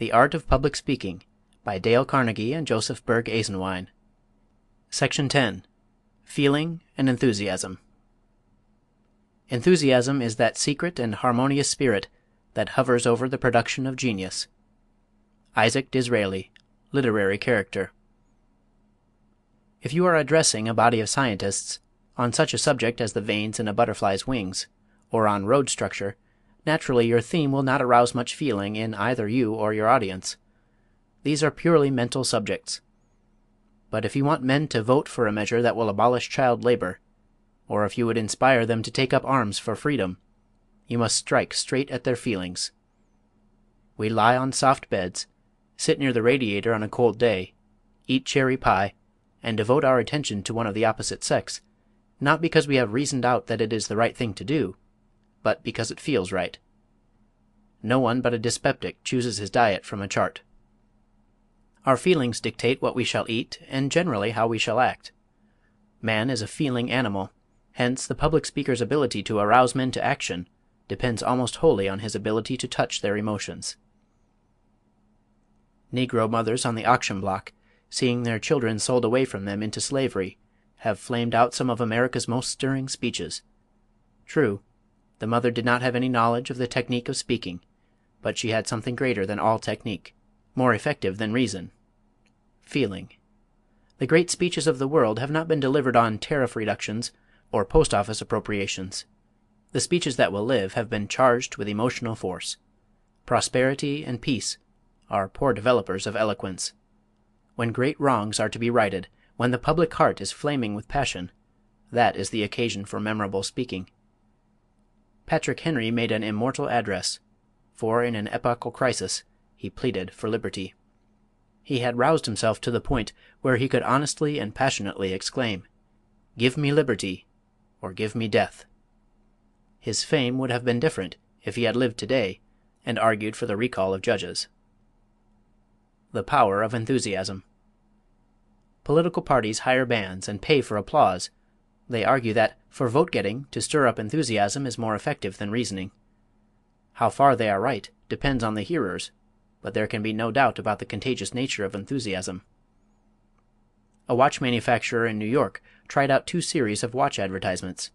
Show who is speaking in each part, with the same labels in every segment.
Speaker 1: The Art of Public Speaking by Dale Carnegie and Joseph Berg Esenwein. Section 10. Feeling and Enthusiasm. Enthusiasm is that secret and harmonious spirit that hovers over the production of genius. Isaac Disraeli, Literary Character. If you are addressing a body of scientists on such a subject as the veins in a butterfly's wings, or on road structure, naturally your theme will not arouse much feeling in either you or your audience. These are purely mental subjects. But if you want men to vote for a measure that will abolish child labor, or if you would inspire them to take up arms for freedom, you must strike straight at their feelings. We lie on soft beds, sit near the radiator on a cold day, eat cherry pie, and devote our attention to one of the opposite sex, not because we have reasoned out that it is the right thing to do, but because it feels right. No one but a dyspeptic chooses his diet from a chart. Our feelings dictate what we shall eat and generally how we shall act. Man is a feeling animal, hence the public speaker's ability to arouse men to action depends almost wholly on his ability to touch their emotions. Negro mothers on the auction block, seeing their children sold away from them into slavery, have flamed out some of America's most stirring speeches. True, the mother did not have any knowledge of the technique of speaking, but she had something greater than all technique, more effective than reason: feeling. The great speeches of the world have not been delivered on tariff reductions or post office appropriations. The speeches that will live have been charged with emotional force. Prosperity and peace are poor developers of eloquence. When great wrongs are to be righted, when the public heart is flaming with passion, that is the occasion for memorable speaking. Patrick Henry made an immortal address, for in an epochal crisis he pleaded for liberty. He had roused himself to the point where he could honestly and passionately exclaim, "Give me liberty, or give me death." His fame would have been different if he had lived today and argued for the recall of judges. The Power of Enthusiasm. Political parties hire bands and pay for applause. They argue that for vote-getting to stir up enthusiasm is more effective than reasoning. How far they are right depends on the hearers, but there can be no doubt about the contagious nature of enthusiasm. A watch manufacturer in New York tried out two series of watch advertisements.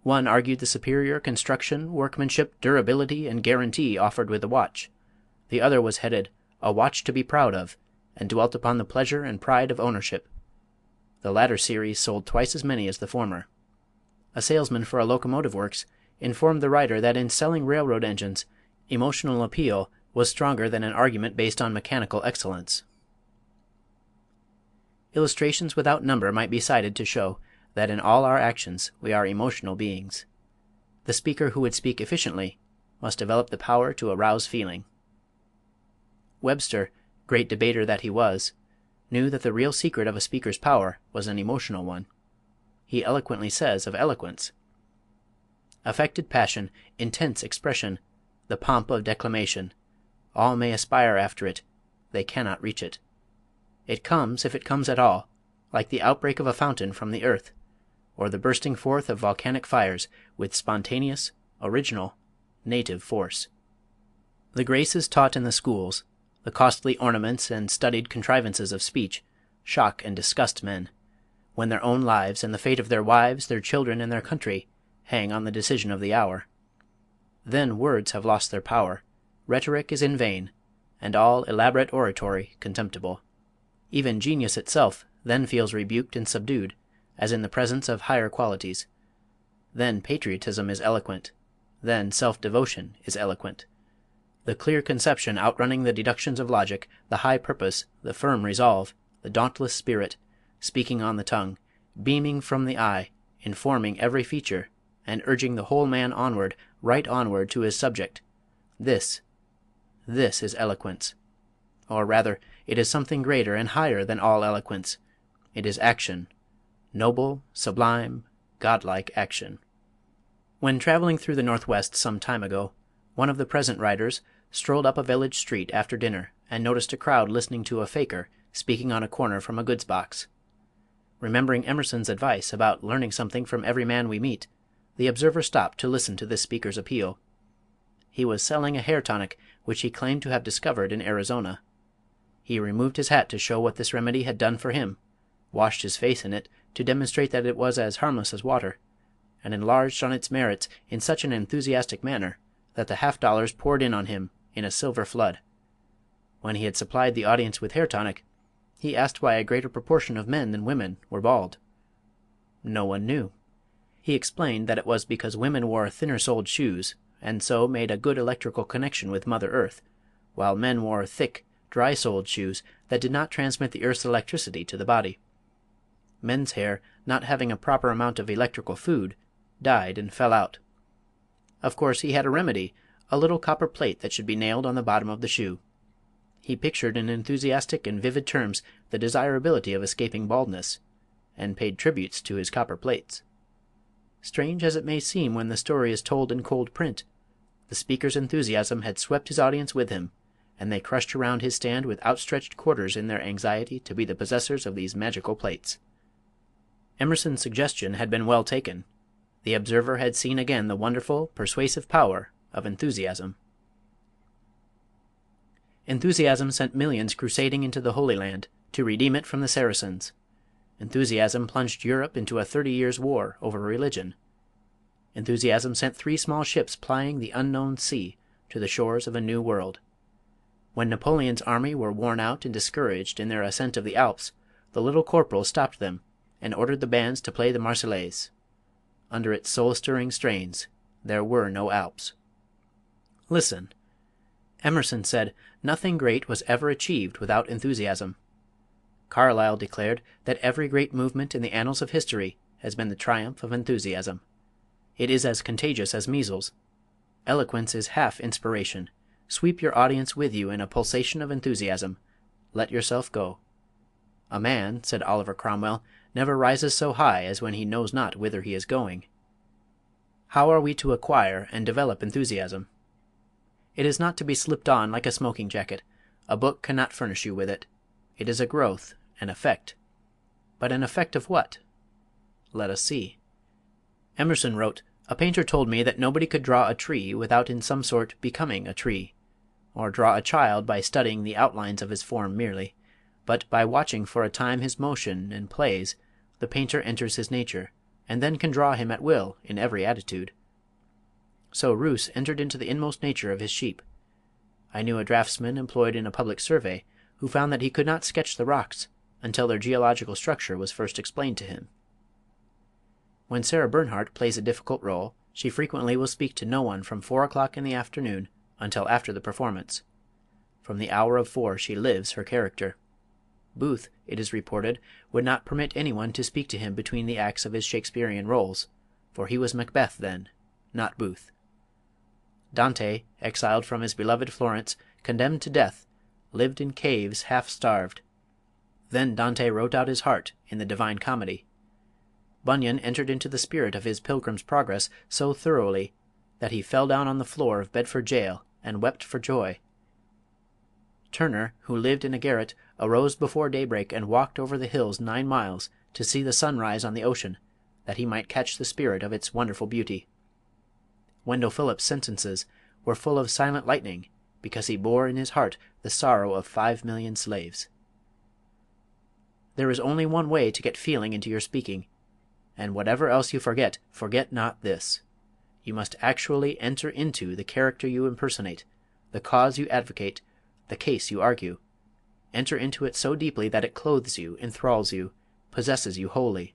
Speaker 1: One argued the superior construction, workmanship, durability, and guarantee offered with the watch. The other was headed, "A Watch to be Proud of," and dwelt upon the pleasure and pride of ownership. The latter series sold twice as many as the former. A salesman for a locomotive works informed the writer that in selling railroad engines, emotional appeal was stronger than an argument based on mechanical excellence. Illustrations without number might be cited to show that in all our actions we are emotional beings. The speaker who would speak efficiently must develop the power to arouse feeling. Webster, great debater that he was, knew that the real secret of a speaker's power was an emotional one. He eloquently says of eloquence: "Affected passion, intense expression, the pomp of declamation, all may aspire after it, they cannot reach it. It comes, if it comes at all, like the outbreak of a fountain from the earth, or the bursting forth of volcanic fires, with spontaneous, original, native force." The graces taught in the schools, the costly ornaments and studied contrivances of speech, shock and disgust men, when their own lives and the fate of their wives, their children, and their country hang on the decision of the hour. Then words have lost their power, rhetoric is in vain, and all elaborate oratory contemptible. Even genius itself then feels rebuked and subdued, as in the presence of higher qualities. Then patriotism is eloquent, then self-devotion is eloquent. The clear conception outrunning the deductions of logic, the high purpose, the firm resolve, the dauntless spirit, speaking on the tongue, beaming from the eye, informing every feature, and urging the whole man onward, right onward to his subject, this is eloquence. Or rather, it is something greater and higher than all eloquence. It is action, noble, sublime, godlike action. When traveling through the Northwest some time ago, one of the present writers strolled up a village street after dinner and noticed a crowd listening to a faker speaking on a corner from a goods box. Remembering Emerson's advice about learning something from every man we meet, the observer stopped to listen to this speaker's appeal. He he was selling a hair tonic which he claimed to have discovered in Arizona. He removed his hat to show what this remedy had done for him, washed his face in it to demonstrate that it was as harmless as water, and enlarged on its merits in such an enthusiastic manner that the half-dollars poured in on him in a silver flood. When he had supplied the audience with hair tonic, he asked why a greater proportion of men than women were bald. No one knew. He explained that it was because women wore thinner-soled shoes, and so made a good electrical connection with Mother Earth, while men wore thick, dry-soled shoes that did not transmit the Earth's electricity to the body. Men's hair, not having a proper amount of electrical food, died and fell out. Of course he had a remedy, a little copper plate that should be nailed on the bottom of the shoe. He pictured in enthusiastic and vivid terms the desirability of escaping baldness, and paid tributes to his copper plates. Strange as it may seem when the story is told in cold print, the speaker's enthusiasm had swept his audience with him, and they crushed around his stand with outstretched quarters in their anxiety to be the possessors of these magical plates. Emerson's suggestion had been well taken. The observer had seen again the wonderful, persuasive power of enthusiasm. Enthusiasm sent millions crusading into the Holy Land to redeem it from the Saracens. Enthusiasm plunged Europe into a 30 years' war over religion. Enthusiasm sent 3 small ships plying the unknown sea to the shores of a new world. When Napoleon's army were worn out and discouraged in their ascent of the Alps, the Little Corporal stopped them and ordered the bands to play the Marseillaise. Under its soul-stirring strains there were no Alps. Listen. Emerson said, "Nothing great was ever achieved without enthusiasm." Carlyle declared that every great movement in the annals of history has been the triumph of enthusiasm. It is as contagious as measles. Eloquence is half inspiration. Sweep your audience with you in a pulsation of enthusiasm. Let yourself go. "A man," said Oliver Cromwell, "never rises so high as when he knows not whither he is going." How are we to acquire and develop enthusiasm? It is not to be slipped on like a smoking jacket. A book cannot furnish you with it. It is a growth, an effect. But an effect of what? Let us see. Emerson wrote, "A painter told me that nobody could draw a tree without in some sort becoming a tree, or draw a child by studying the outlines of his form merely, but by watching for a time his motion and plays, the painter enters his nature, and then can draw him at will in every attitude." So Roos entered into the inmost nature of his sheep. I knew a draughtsman employed in a public survey who found that he could not sketch the rocks until their geological structure was first explained to him. When Sarah Bernhardt plays a difficult role, she frequently will speak to no one from 4 o'clock in the afternoon until after the performance. From the hour of 4 she lives her character. Booth, it is reported, would not permit anyone to speak to him between the acts of his Shakespearean roles, for he was Macbeth then, not Booth. Dante, exiled from his beloved Florence, condemned to death, lived in caves half-starved. Then Dante wrote out his heart in the Divine Comedy. Bunyan entered into the spirit of his Pilgrim's Progress so thoroughly that he fell down on the floor of Bedford jail and wept for joy. Turner, who lived in a garret, arose before daybreak and walked over the hills 9 miles to see the sun rise on the ocean, that he might catch the spirit of its wonderful beauty. Wendell Phillips' sentences were full of silent lightning because he bore in his heart the sorrow of 5,000,000 slaves. There is only one way to get feeling into your speaking, and whatever else you forget, forget not this. You must actually enter into the character you impersonate, the cause you advocate, the case you argue. Enter into it so deeply that it clothes you, enthralls you, possesses you wholly.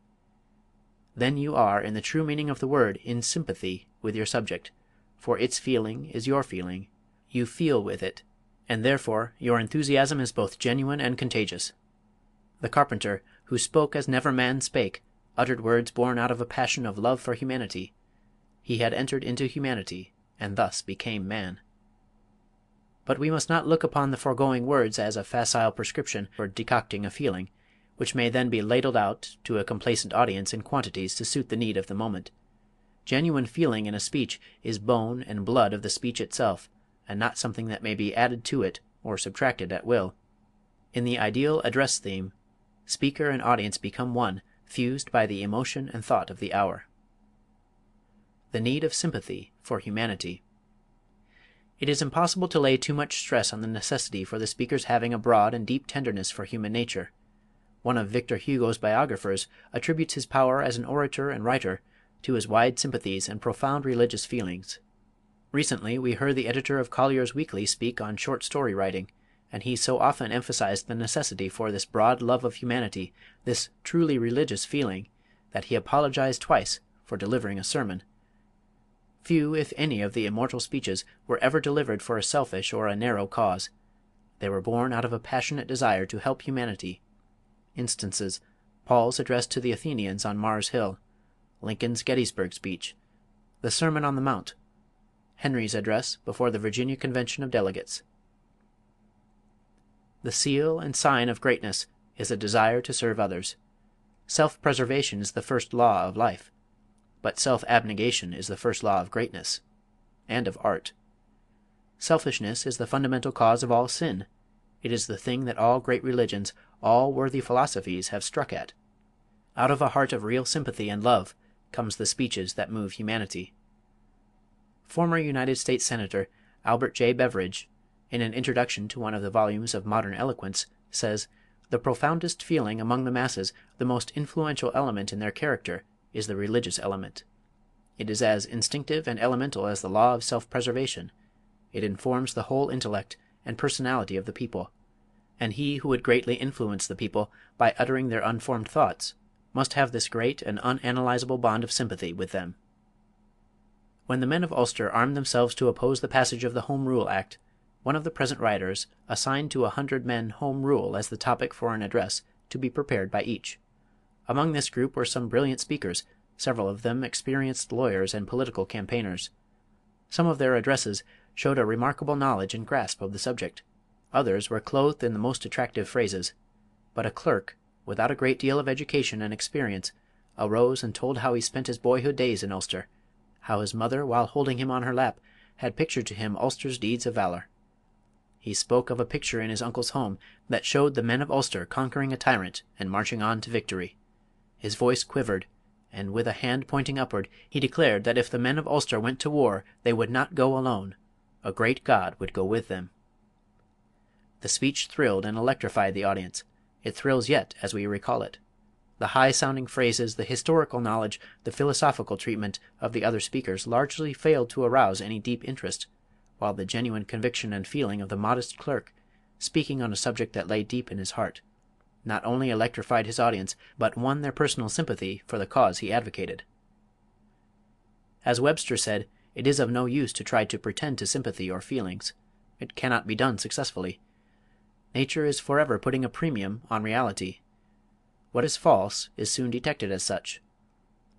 Speaker 1: Then you are, in the true meaning of the word, in sympathy with your subject, for its feeling is your feeling. You feel with it, and therefore your enthusiasm is both genuine and contagious. The carpenter, who spoke as never man spake, uttered words born out of a passion of love for humanity. He had entered into humanity, and thus became man. But we must not look upon the foregoing words as a facile prescription for decocting a feeling, which may then be ladled out to a complacent audience in quantities to suit the need of the moment. Genuine feeling in a speech is bone and blood of the speech itself, and not something that may be added to it or subtracted at will. In the ideal address theme, speaker and audience become one, fused by the emotion and thought of the hour. The need of sympathy for humanity. It is impossible to lay too much stress on the necessity for the speaker's having a broad and deep tenderness for human nature. One of Victor Hugo's biographers attributes his power as an orator and writer to his wide sympathies and profound religious feelings. Recently we heard the editor of Collier's Weekly speak on short story writing, and he so often emphasized the necessity for this broad love of humanity, this truly religious feeling, that he apologized twice for delivering a sermon. Few, if any, of the immortal speeches were ever delivered for a selfish or a narrow cause. They were born out of a passionate desire to help humanity. Instances: Paul's address to the Athenians on Mars Hill, Lincoln's Gettysburg speech, the Sermon on the Mount, Henry's address before the Virginia Convention of Delegates. The seal and sign of greatness is a desire to serve others. Self-preservation is the first law of life, but self-abnegation is the first law of greatness and of art. Selfishness is the fundamental cause of all sin. It is the thing that all great religions, all worthy philosophies have struck at. Out of a heart of real sympathy and love comes the speeches that move humanity. Former United States Senator Albert J. Beveridge, in an introduction to one of the volumes of Modern Eloquence, says, "The profoundest feeling among the masses, the most influential element in their character, is the religious element. It is as instinctive and elemental as the law of self-preservation. It informs the whole intellect and personality of the people, and he who would greatly influence the people by uttering their unformed thoughts must have this great and unanalyzable bond of sympathy with them." When the men of Ulster armed themselves to oppose the passage of the Home Rule Act, one of the present writers assigned to 100 men Home Rule as the topic for an address to be prepared by each. Among this group were some brilliant speakers, several of them experienced lawyers and political campaigners. Some of their addresses showed a remarkable knowledge and grasp of the subject. Others were clothed in the most attractive phrases. But a clerk, without a great deal of education and experience, arose and told how he spent his boyhood days in Ulster, how his mother, while holding him on her lap, had pictured to him Ulster's deeds of valor. He spoke of a picture in his uncle's home that showed the men of Ulster conquering a tyrant and marching on to victory. His voice quivered, and with a hand pointing upward, he declared that if the men of Ulster went to war they would not go alone. A great God would go with them. The speech thrilled and electrified the audience. It thrills yet as we recall it. The high-sounding phrases, the historical knowledge, the philosophical treatment of the other speakers largely failed to arouse any deep interest, while the genuine conviction and feeling of the modest clerk, speaking on a subject that lay deep in his heart, not only electrified his audience, but won their personal sympathy for the cause he advocated. As Webster said, it is of no use to try to pretend to sympathy or feelings. It cannot be done successfully. Nature is forever putting a premium on reality. What is false is soon detected as such.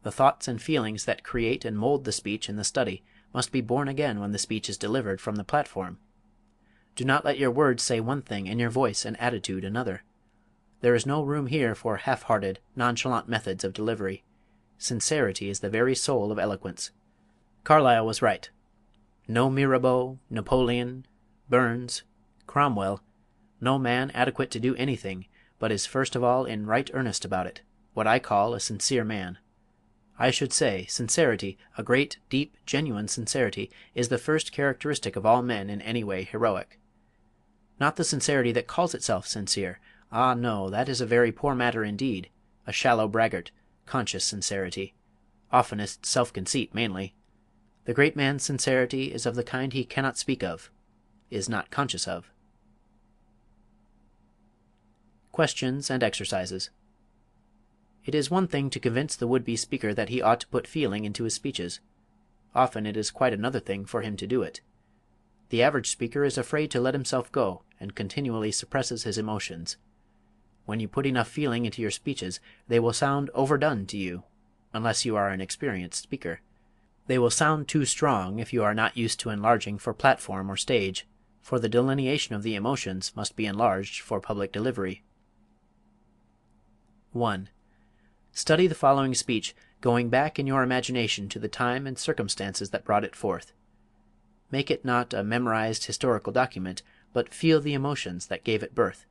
Speaker 1: The thoughts and feelings that create and mold the speech in the study must be born again when the speech is delivered from the platform. Do not let your words say one thing and your voice and attitude another. There is no room here for half-hearted, nonchalant methods of delivery. Sincerity is the very soul of eloquence. Carlyle was right. No Mirabeau, Napoleon, Burns, Cromwell, no man adequate to do anything, but is first of all in right earnest about it, what I call a sincere man. I should say, sincerity, a great, deep, genuine sincerity, is the first characteristic of all men in any way heroic. Not the sincerity that calls itself sincere. Ah, no, that is a very poor matter indeed, a shallow braggart, conscious sincerity, oftenest self-conceit mainly. The great man's sincerity is of the kind he cannot speak of, is not conscious of. Questions and exercises. It is one thing to convince the would-be speaker that he ought to put feeling into his speeches. Often it is quite another thing for him to do it. The average speaker is afraid to let himself go, and continually suppresses his emotions. When you put enough feeling into your speeches, they will sound overdone to you, unless you are an experienced speaker. They will sound too strong if you are not used to enlarging for platform or stage, for the delineation of the emotions must be enlarged for public delivery. 1. Study the following speech, going back in your imagination to the time and circumstances that brought it forth. Make it not a memorized historical document, but feel the emotions that gave it birth.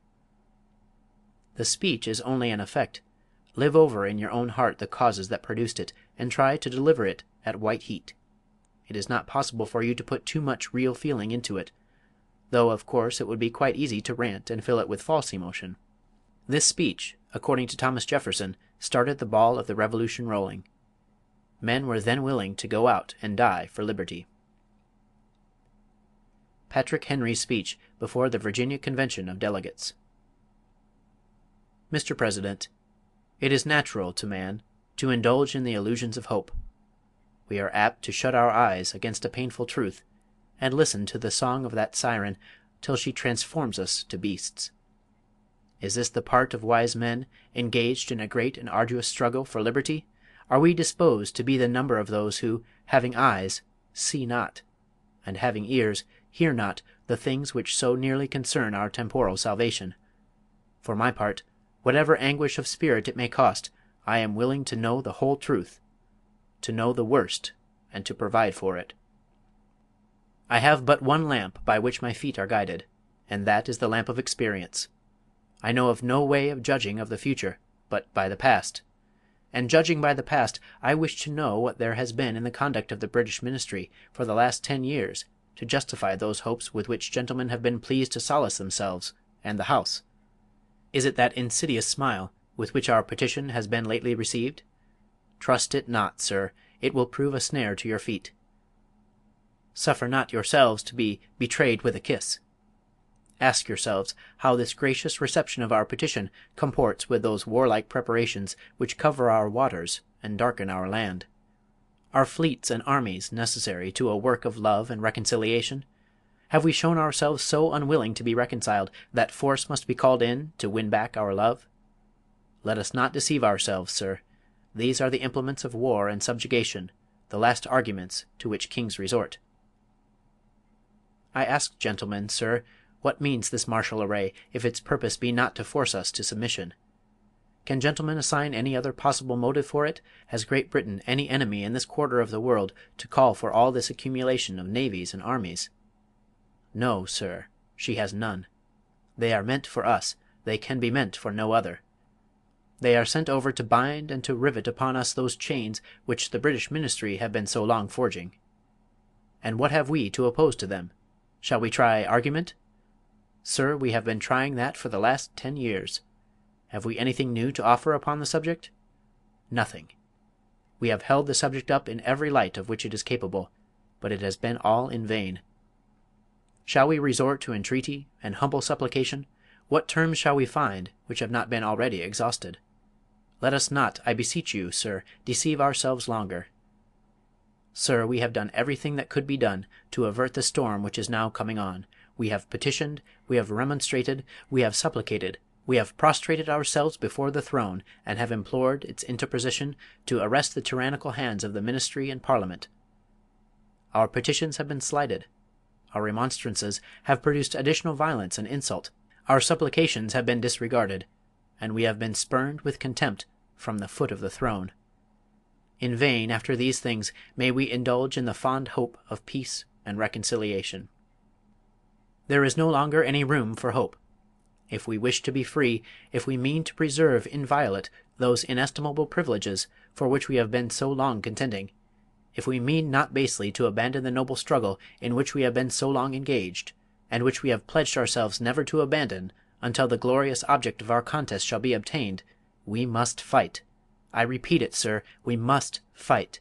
Speaker 1: The speech is only an effect. Live over in your own heart the causes that produced it, and try to deliver it at white heat. It is not possible for you to put too much real feeling into it, though of course it would be quite easy to rant and fill it with false emotion. This speech, according to Thomas Jefferson, started the ball of the Revolution rolling. Men were then willing to go out and die for liberty. Patrick Henry's speech before the Virginia Convention of Delegates. Mr. President, it is natural to man to indulge in the illusions of hope. We are apt to shut our eyes against a painful truth, and listen to the song of that siren till she transforms us to beasts. Is this the part of wise men engaged in a great and arduous struggle for liberty? Are we disposed to be the number of those who, having eyes, see not, and having ears, hear not the things which so nearly concern our temporal salvation? For my part, whatever anguish of spirit it may cost, I am willing to know the whole truth, to know the worst, and to provide for it. I have but one lamp by which my feet are guided, and that is the lamp of experience. I know of no way of judging of the future but by the past, and judging by the past, I wish to know what there has been in the conduct of the British Ministry for the last 10 years to justify those hopes with which gentlemen have been pleased to solace themselves and the House. Is it that insidious smile with which our petition has been lately received? Trust it not, sir, it will prove a snare to your feet. Suffer not yourselves to be betrayed with a kiss. Ask yourselves how this gracious reception of our petition comports with those warlike preparations which cover our waters and darken our land. Are fleets and armies necessary to a work of love and reconciliation? Have we shown ourselves so unwilling to be reconciled that force must be called in to win back our love? Let us not deceive ourselves, sir. These are the implements of war and subjugation, the last arguments to which kings resort. I ask gentlemen, sir, what means this martial array, if its purpose be not to force us to submission? Can gentlemen assign any other possible motive for it? Has Great Britain any enemy in this quarter of the world to call for all this accumulation of navies and armies? No, sir, she has none. They are meant for us, they can be meant for no other. They are sent over to bind and to rivet upon us those chains which the British Ministry have been so long forging. And what have we to oppose to them? Shall we try argument? Sir, we have been trying that for the last 10 years. Have we anything new to offer upon the subject? Nothing. We have held the subject up in every light of which it is capable, but it has been all in vain. Shall we resort to entreaty and humble supplication? What terms shall we find which have not been already exhausted? Let us not, I beseech you, sir, deceive ourselves longer. Sir, we have done everything that could be done to avert the storm which is now coming on. We have petitioned, we have remonstrated, we have supplicated, we have prostrated ourselves before the throne, and have implored its interposition to arrest the tyrannical hands of the Ministry and Parliament. Our petitions have been slighted. Our remonstrances have produced additional violence and insult. Our supplications have been disregarded, and we have been spurned with contempt from the foot of the throne. In vain, after these things, may we indulge in the fond hope of peace and reconciliation. There is no longer any room for hope. If we wish to be free, if we mean to preserve inviolate those inestimable privileges for which we have been so long contending, if we mean not basely to abandon the noble struggle in which we have been so long engaged, and which we have pledged ourselves never to abandon until the glorious object of our contest shall be obtained, we must fight. I repeat it, sir, we must fight.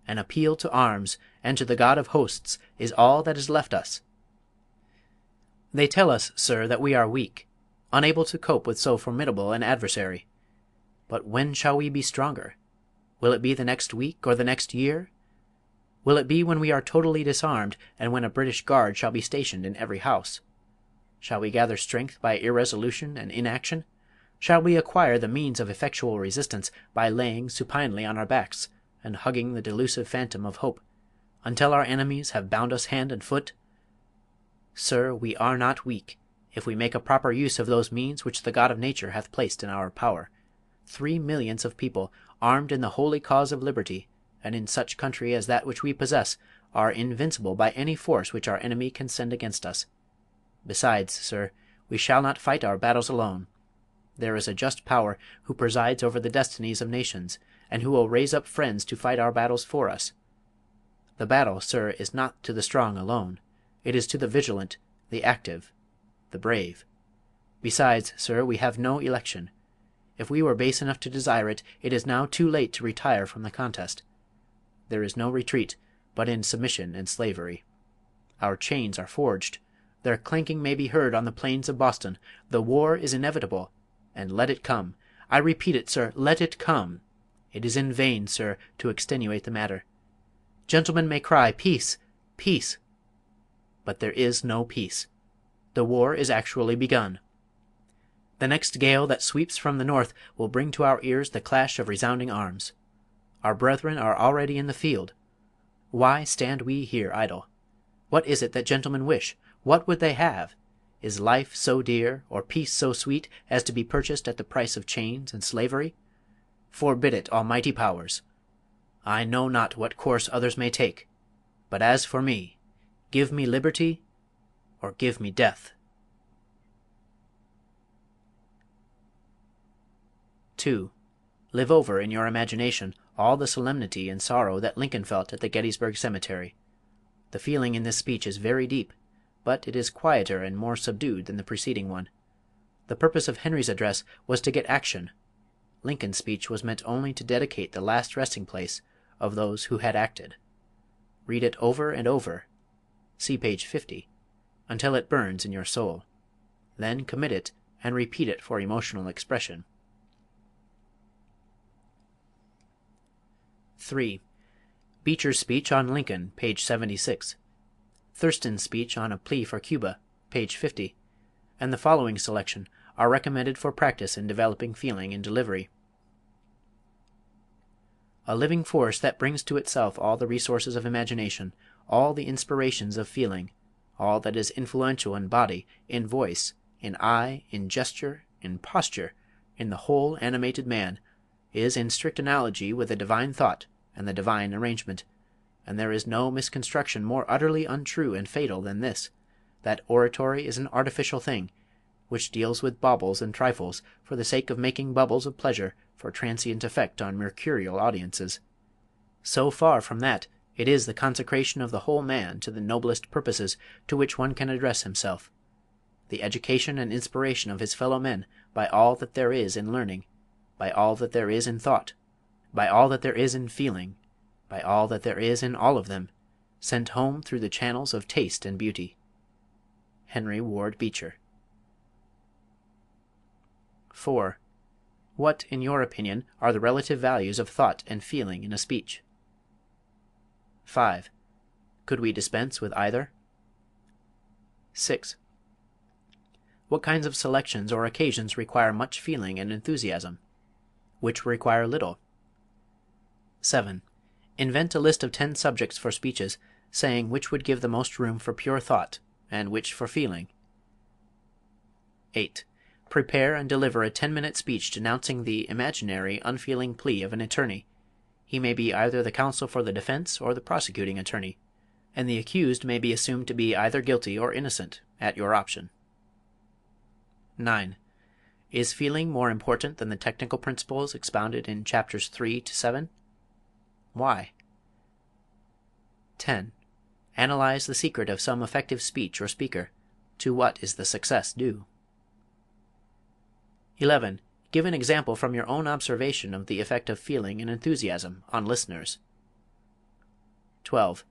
Speaker 1: An appeal to arms and to the God of hosts is all that is left us. They tell us, sir, that we are weak, unable to cope with so formidable an adversary. But when shall we be stronger? Will it be the next week or the next year? Will it be when we are totally disarmed, and when a British guard shall be stationed in every house? Shall we gather strength by irresolution and inaction? Shall we acquire the means of effectual resistance by laying supinely on our backs and hugging the delusive phantom of hope, until our enemies have bound us hand and foot? Sir, we are not weak, if we make a proper use of those means which the God of nature hath placed in our power. 3 millions of people, armed in the holy cause of liberty, and in such country as that which we possess, are invincible by any force which our enemy can send against us. Besides, sir, we shall not fight our battles alone. There is a just power who presides over the destinies of nations, and who will raise up friends to fight our battles for us. The battle, sir, is not to the strong alone. It is to the vigilant, the active, the brave. Besides, sir, we have no election. If we were base enough to desire it, it is now too late to retire from the contest. There is no retreat but in submission and slavery. Our chains are forged. Their clanking may be heard on the plains of Boston. The war is inevitable, and let it come. I repeat it, sir, let it come. It is in vain, sir, to extenuate the matter. Gentlemen may cry, peace, peace. But there is no peace. The war is actually begun. The next gale that sweeps from the north will bring to our ears the clash of resounding arms. Our brethren are already in the field. Why stand we here idle? What is it that gentlemen wish? What would they have? Is life so dear, or peace so sweet, as to be purchased at the price of chains and slavery? Forbid it, almighty powers! I know not what course others may take, but as for me, give me liberty, or give me death. 2. Live over in your imagination all the solemnity and sorrow that Lincoln felt at the Gettysburg Cemetery. The feeling in this speech is very deep, but it is quieter and more subdued than the preceding one. The purpose of Henry's address was to get action. Lincoln's speech was meant only to dedicate the last resting place of those who had acted. Read it over and over, see page 50, until it burns in your soul. Then commit it and repeat it for emotional expression. 3. Beecher's speech on Lincoln, page 76. Thurston's speech on a plea for Cuba, page 50, and the following selection are recommended for practice in developing feeling in delivery. A living force that brings to itself all the resources of imagination, all the inspirations of feeling, all that is influential in body, in voice, in eye, in gesture, in posture, in the whole animated man, is in strict analogy with the divine thought and the divine arrangement, and there is no misconstruction more utterly untrue and fatal than this, that oratory is an artificial thing, which deals with baubles and trifles for the sake of making bubbles of pleasure for transient effect on mercurial audiences. So far from that, it is the consecration of the whole man to the noblest purposes to which one can address himself, the education and inspiration of his fellow men by all that there is in learning, by all that there is in thought, by all that there is in feeling, by all that there is in all of them, sent home through the channels of taste and beauty. Henry Ward Beecher. 4. What, in your opinion, are the relative values of thought and feeling in a speech? 5. Could we dispense with either? 6. What kinds of selections or occasions require much feeling and enthusiasm? Which require little? 7. Invent a list of 10 subjects for speeches, saying which would give the most room for pure thought, and which for feeling. 8. Prepare and deliver a 10-minute speech denouncing the imaginary, unfeeling plea of an attorney. He may be either the counsel for the defense or the prosecuting attorney, and the accused may be assumed to be either guilty or innocent, at your option. 9. Is feeling more important than the technical principles expounded in chapters 3 to 7? Why? 10. Analyze the secret of some effective speech or speaker. To what is the success due? 11. Give an example from your own observation of the effect of feeling and enthusiasm on listeners. 12.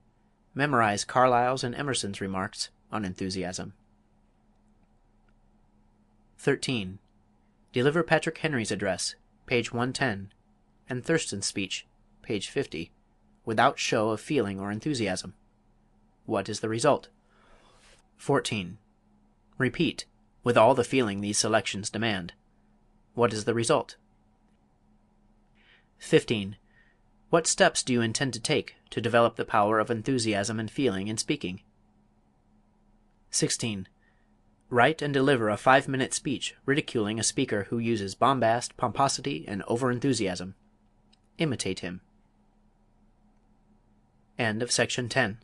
Speaker 1: Memorize Carlyle's and Emerson's remarks on enthusiasm. 13. Deliver Patrick Henry's address, page 110, and Thurston's speech, page 50, without show of feeling or enthusiasm. What is the result? 14. Repeat, with all the feeling these selections demand. What is the result? 15. What steps do you intend to take to develop the power of enthusiasm and feeling in speaking? 16. Write and deliver a 5-minute speech ridiculing a speaker who uses bombast, pomposity, and over-enthusiasm. Imitate him. End of section 10.